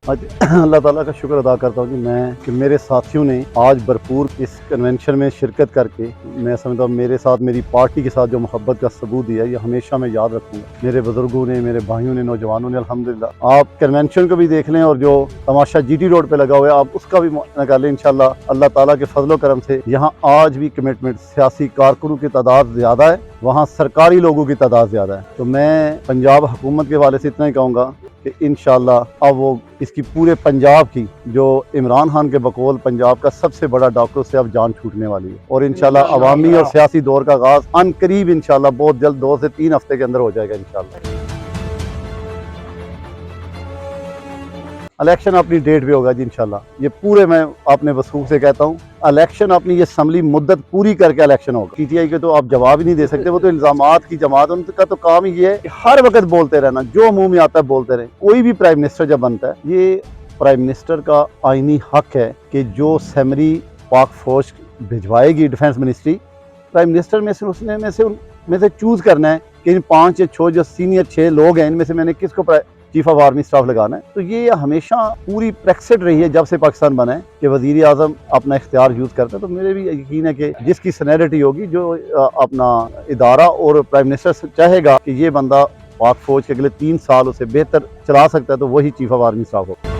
आज अल्लाह ताला का शुक्र अदा करता हूँ कि मेरे साथियों ने आज भरपूर इस कन्वेंशन में शिरकत करके मैं समझता हूँ मेरे साथ मेरी पार्टी के साथ जो मोहब्बत का सबूत दिया ये हमेशा मैं याद रखूँगा। मेरे बुजुर्गों ने, मेरे भाइयों ने, नौजवानों ने अल्हम्दुलिल्लाह। आप कन्वेंशन को भी देख लें और जो तमाशा GT रोड पे लगा हुआ है आप उसका भी मुआयना कर लें। इंशाल्लाह अल्लाह ताला के फजलो करम से यहाँ आज भी कमिटमेंट, सियासी कारकुनों की तादाद ज़्यादा है, वहाँ सरकारी लोगों की तादाद ज़्यादा है। तो मैं पंजाब हुकूमत के हवाले से इतना ही कहूँगा कि इंशाल्लाह अब वो इसकी पूरे पंजाब की जो इमरान खान के बकौल पंजाब का सबसे बड़ा डॉक्टर से अब जान छूटने वाली है और इंशाल्लाह अवामी और सियासी दौर का आगाज अनकरीब इंशाल्लाह बहुत जल्द 2 से 3 हफ्ते के अंदर हो जाएगा इंशाल्लाह। इलेक्शन अपनी डेट पे होगा जी इंशाल्लाह। ये पूरे मैं अपने वसूख से कहता हूँ इलेक्शन अपनी ये असम्बली मुद्दत पूरी करके इलेक्शन होगा। PTI के तो आप जवाब ही नहीं दे सकते, वो तो इल्जामात की जमात, उनका तो काम ही ये है कि हर वक्त बोलते रहना, जो मुंह में आता है बोलते रहे। कोई भी प्राइम मिनिस्टर जब बनता है ये प्राइम मिनिस्टर का आईनी हक है कि जो समरी पाक फौज भिजवाएगी डिफेंस मिनिस्ट्री, प्राइम मिनिस्टर में से चूज करना है कि इन 5 या 6 जो सीनियर 6 लोग हैं इनमें से मैंने किसको चीफ ऑफ आर्मी स्टाफ लगाना है। तो ये हमेशा पूरी प्रैक्टिस रही है जब से पाकिस्तान बना है कि वजीर आजम अपना इख्तियार यूज करता है। तो मेरे भी यकीन है कि जिसकी सीनियरिटी होगी, जो अपना इदारा और प्राइम मिनिस्टर चाहेगा कि ये बंदा पाक फौज के अगले 3 साल उसे बेहतर चला सकता है, तो वही चीफ ऑफ आर्मी स्टाफ होगा।